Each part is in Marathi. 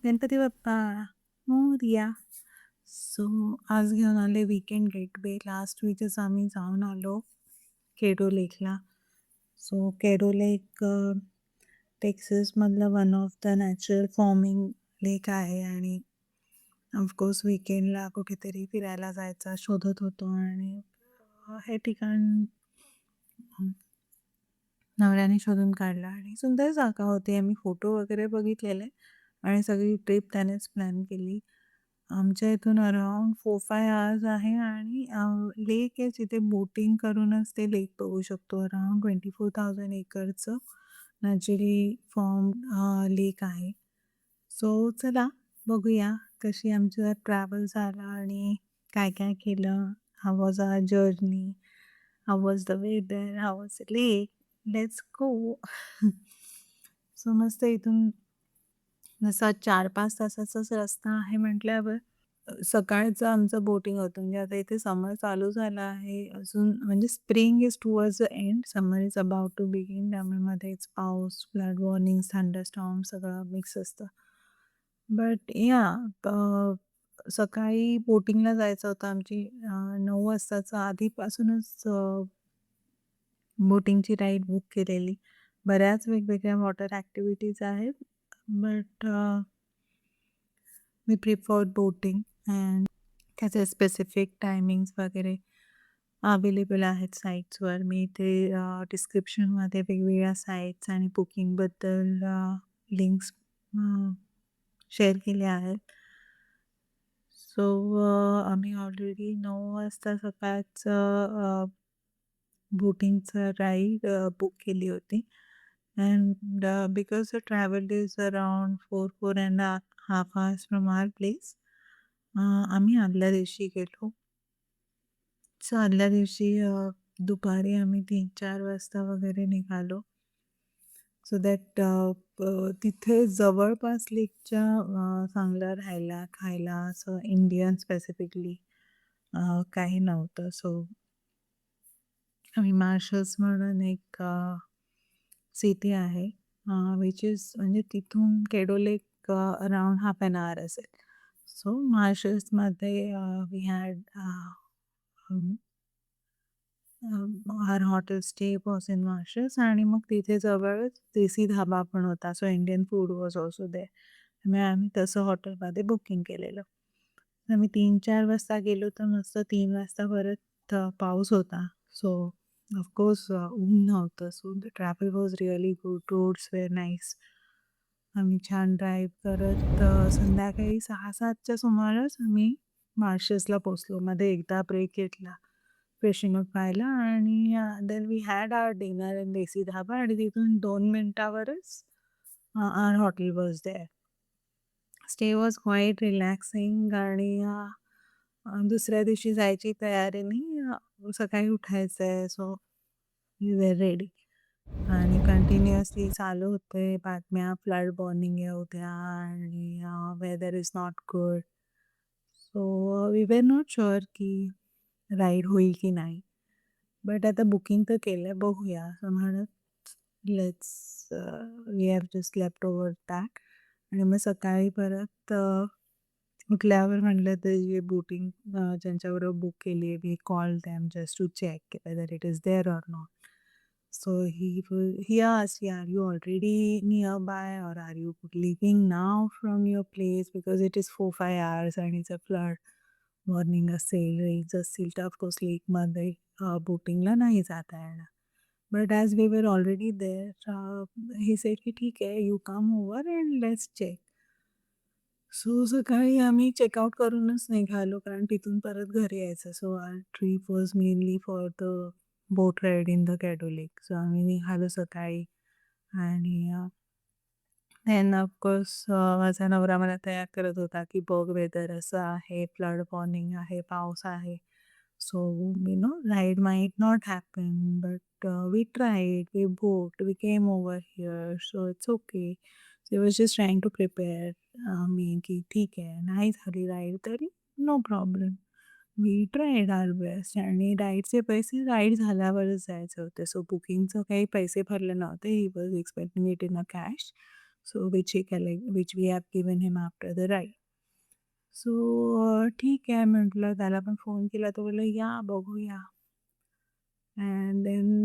गणपती बाप्पा मोरया. सो आज घेऊन आले वीकेंड गेटवे. लास्ट वीकच आम्ही जाऊन आलो केडो लेकला. सो केडो लेक टेक्सासमधलं one of the natural forming lake आहे आणि ऑफकोर्स वीकेंडला कुठेतरी फिरायला जायचा शोधत होतो आणि हे ठिकाण नवऱ्याने शोधून काढलं आणि सुंदर जागा होती. आम्ही फोटो वगैरे बघितलेले आणि सगळी ट्रिप त्यानेच प्लॅन केली. आमच्या इथून अराउंड 4-5 आवर्स आहे आणि लेक आहे जिथे बोटिंग करूनच ते लेक बघू शकतो. अराउंड 24,000 एकरचं नॅचरली फॉर्म लेक आहे. सो चला बघूया कशी आमचा ट्रॅव्हल झाला आणि काय-काय केलं. How was our journey? How was the weather? How was the lake? Let's go. So मस्त इथून जसा 4-5 तासाचाच रस्ता आहे म्हटल्यावर सकाळचं आमचं बोटिंग होतं. म्हणजे आता इथे समर चालू झाला आहे. अजून म्हणजे spring is towards the end. Summer is about to begin. त्यामुळे मध्येच पाऊस, फ्लड वॉर्निंग्स, थंडरस्टॉर्म सगळं मिक्स असतं. बट सकाळी बोटिंगला जायचं होतं. आमची 9 वाजताचं आधीपासूनच बोटिंगची राईड बुक केलेली. बऱ्याच वेगवेगळ्या वॉटर ॲक्टिव्हिटीज आहेत. But me preferred boating and त्याचे स्पेसिफिक टायमिंग्स वगैरे अवेलेबल आहेत साईट्सवर. मी इथे डिस्क्रिप्शनमध्ये वेगवेगळ्या साईट्स आणि बुकिंगबद्दल लिंक्स शेअर केल्या आहेत. सो आम्ही ऑलरेडी 9 वाजता सकाळचं बोटिंगचं राईड बुक केली होती. And because the travel is around 4-4.5 hours from our place. आम्ही आदल्या दिवशी गेलो. सो आदल्या दिवशी दुपारी आम्ही 3-4 वाजता वगैरे निघालो. सो दॅट तिथे जवळपास लेकच्या चांगलं राहायला, खायला असं इंडियन स्पेसिफिकली काही नव्हतं. सो आम्ही मार्शल्स म्हणून एक सिटी आहे विच इज म्हणजे तिथून Caddo lake around half an hour असेल. सो मार्शल्समध्ये we had our hotel stay was in Marshalls आणि मग तिथे जवळच देसी धाबा पण होता. So Indian food was also there. त्यामुळे आम्ही तसं हॉटेलमध्ये बुकिंग केलेलं. आम्ही 3-4 वाजता गेलो तर मस्त 3 वाजता परत पाऊस होता. सो ऑफकोर्स ऊन नव्हतं. So the traffic was really good. Roads were nice. आम्ही छान ड्राईव्ह करत संध्याकाळी 6-7च्या सुमारास आम्ही मार्शल्सला पोहोचलो. मध्ये एकदा ब्रेक घेतला फ्रेशिंग अप व्हायला आणि then we had our dinner in desi dhaba आणि तिथून 2 मिनिटावरच our hotel was there. Stay was quite relaxing आणि दुसऱ्या दिवशी जायची तयारीने सकाळी उठायचं आहे. सो वी वर रेडी आणि कंटिन्युअसली चालू होते बातम्या, फ्लड वॉर्निंग आहे उद्या आणि weather is not good. So we were not sure की राईड होईल की नाही. बट आता बुकिंग तर केलं आहे, बघूया असं म्हणत let's we have just left over that आणि मग सकाळी परत उठल्यावर म्हटलं तर जे बोटिंग ज्यांच्याबरोबर बुक केली आहे we call them just to check whether it is there or not. So he asked, "Yeah, are you already nearby or are you leaving now from your place because it is 4-5 hours and it's a flood warning असेल, रेंज असतील तर ऑफकोर्स लेकमध्ये बोटिंगला नाही जाता येणार. But as we were already there he said की ठीक आहे you come over and let's check. So सकाळी आम्ही चेकआउट करूनच निघालो कारण तिथून परत घरी यायचं. So our trip was mainly for the boat ride in the Caddo lake. So आम्ही निघालो सकाळी आणि देन ऑफकोर्स माझा नवरा मला तयार करत होता की बघ वेदर असं आहे, फ्लड वॉर्निंग आहे, पाऊस आहे. So ride might not happen but we tried, we boat, we came over here so it's okay. So he was just trying to prepare me की ठीक आहे नाही झाली राईड तरी no problem. We tried our best आणि राईडचे पैसे राईड झाल्यावरच द्यायचे होते. सो बुकिंगचं काही पैसे भरले नव्हते. He was expecting it in a cash. So which we have given him after the ride. So ठीक आहे म्हटलं, त्याला पण फोन केला, तो बोलला या बघूया. And then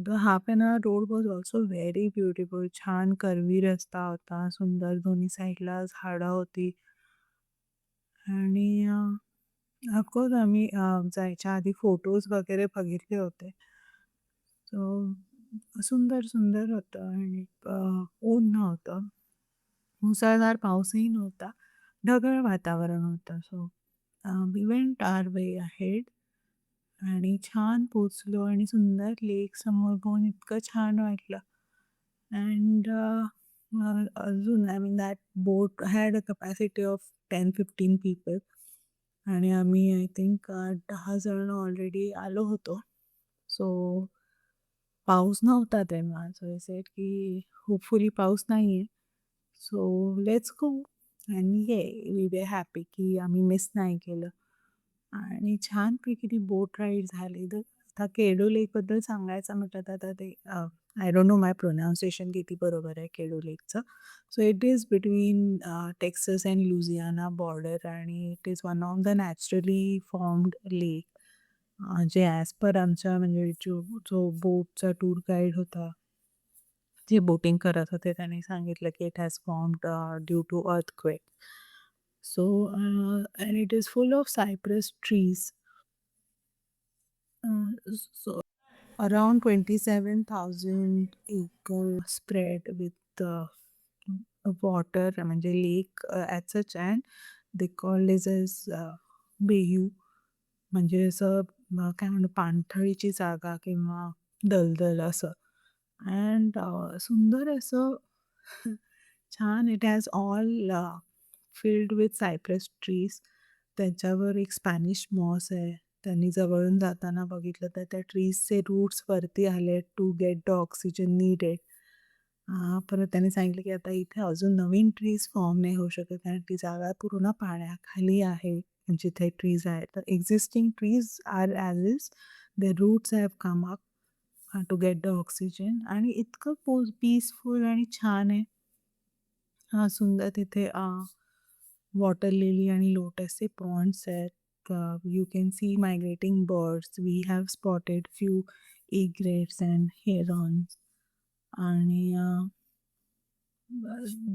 the half an hour road was also very beautiful. छान कर्वी रस्ता होता, सुंदर दोन्ही साईडला झाडं होती. आणि ऑफकोर्स आम्ही जायच्या आधी फोटोज वगैरे बघितले होते. सो सुंदर, सुंदर होतं आणि ऊन नव्हतं. मुसळधार पाऊसही नव्हता. ढगाळ वातावरण होतं. So we went our way ahead आणि छान पोहोचलो आणि सुंदर लेक समोर बघून इतकं छान वाटलं. अँड अजून I mean that boat had a capacity of 10-15 people आणि आम्ही आय थिंक 10 जण ऑलरेडी आलो होतो. सो पाऊस नव्हता तेव्हा. सो आय सेड की होपफुली पाऊस नाहीये. So let's go. आणि वी वर हॅपी की आम्ही मिस नाही केलं. आणि छानपैकी ती बोट राईड झाली. तर आता केडो लेकबद्दल सांगायचं म्हटलं तर आता ते I don't know my pronunciation किती बरोबर आहे केडो लेकचं. So it is between Texas and Louisiana border आणि it is one of the naturally formed lake. जे ॲज पर आमच्या म्हणजे जो बोटचा टूर गाईड होता, जे बोटिंग करत होते, त्यांनी सांगितलं की it has formed due to earthquake. So and it is full of cypress trees. So around 27,000 acre spread with water म्हणजे lake as such and they called is as bayou. म्हणजे असं काय म्हणू पाणथळीची जागा किंवा दलदल असं. अँड सुंदर असं छान it has all filled with Cyprus trees. त्याच्यावर एक स्पॅनिश मॉस आहे. त्यांनी जवळून जाताना बघितलं तर त्या ट्रीजचे रूट्स वरती आले to get the oxygen needed. परत त्यांनी सांगितलं की आता इथे अजून नवीन ट्रीज फॉर्म नाही होऊ शकत कारण ती जागा पूर्ण पाण्याखाली आहे जिथे ट्रीज आहेत. तर existing trees are as is the roots have come up to get the oxygen. आणि इतकं पीसफुल आणि छान आहे. सुंदर तिथे वॉटर लिली आणि लोटसचे पॉन्ड्स आहेत. You can see migrating birds. We have spotted few egrets and herons. आणि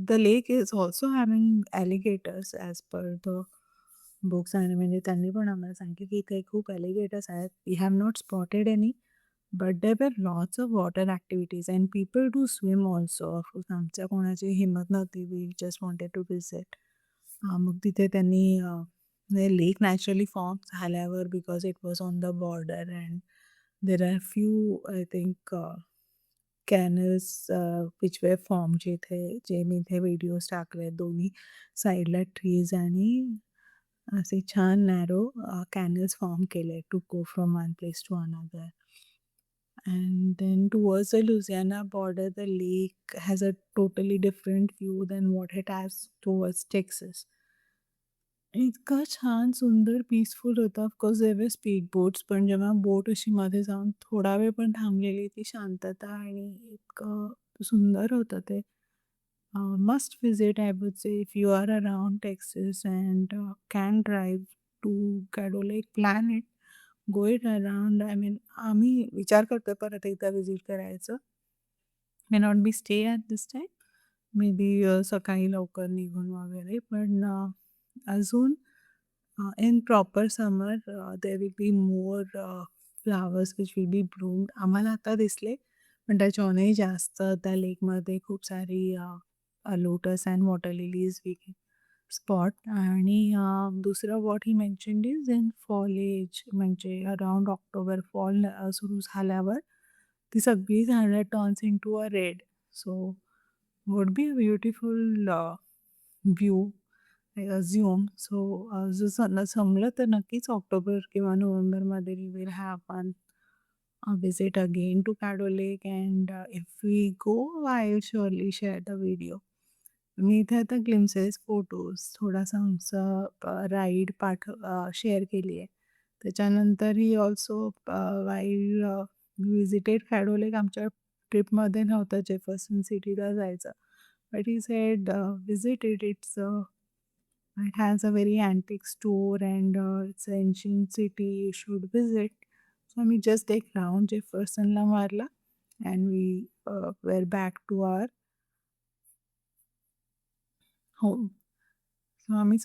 the lake is also having alligators as per the books. आणि म्हणजे त्यांनी पण आम्हाला सांगितलं की इथे खूप ॲलिगेटर्स आहेत. We have not spotted any but there were lots of water activities and people do swim also. Of course आमच्या कोणाची हिंमत नव्हती. वी जस्ट वॉन्टेड टू विजिट. मग तिथे त्यांनी लेक नॅचरली फॉर्म झाल्यावर because it was on the border and there are few I think canals which we form जे मी इथे व्हिडिओज टाकले आहेत. दोन्ही साईडला ट्रीज आणि असे छान नॅरो कॅनल्स फॉर्म केले to go from one place to another. And then towards the Louisiana border, the lake has a totally different view than what it has towards Texas. इतकं छान, सुंदर, पीसफुल होतं. Of course there were speed boats, पण जेव्हा बोट अशी मध्ये जाऊन थोडा वेळ पण थांबलेली, ती शांतता आणि इतकं सुंदर होतं ते. Must visit I would say if you are around Texas and can drive to Caddo lake, plan it, go it around. I mean आम्ही विचार करतोय परत एकदा व्हिजिट करायचं. May not be stay at this time, may be सकाळी लवकर निघून वगैरे. पण अजून in proper summer there will be more flowers which will be bloomed. आम्हाला आता दिसले, पण त्याच्याहूनही जास्त त्या लेकमध्ये खूप सारी lotus and water lilies we can spot. आणि दुसरं what he mentioned is in foliage, म्हणजे अराउंड ऑक्टोबर फॉल सुरू झाल्यावर ती सगळी झाडं turns in to a red. So would be a beautiful view I assume. So जर जमलं तर नक्कीच ऑक्टोबर किंवा नोव्हेंबरमध्ये we will have one visit again to Caddo Lake. And if we go, I will surely share the video. मी इथे आता ग्लिम्सेस, फोटोज, थोडासा आमचा राईड शेअर केली आहे. त्याच्यानंतर ही ऑल्सो वाईल विजिटेड कॅडो लेक. आमच्या ट्रिपमध्ये नव्हतं जेफरसन सिटीला जायचं, But he said, visit it. It has a very antique store and it's an ancient city. You should visit. So आम्ही जस्ट एक राउंड जेफरसनला मारला and we were back to our home. So आम्ही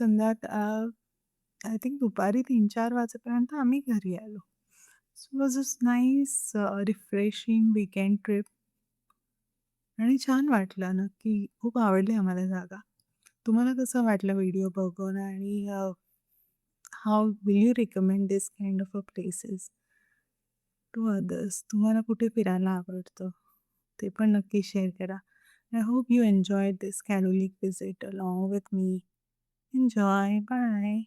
आय थिंक दुपारी 3-4 वाजेपर्यंत आम्ही घरी आलो. So was a nice refreshing weekend trip आणि छान वाटलं. नक्की खूप आवडली आम्हाला जागा. तुम्हाला कसं वाटलं व्हिडिओ बघून आणि how will you recommend this kind of places to others? तुम्हाला कुठे फिरायला आवडतं? ते पण नक्की शेअर करा. I hope you enjoyed this कॅरोलिक visit along with me. Enjoy. Bye.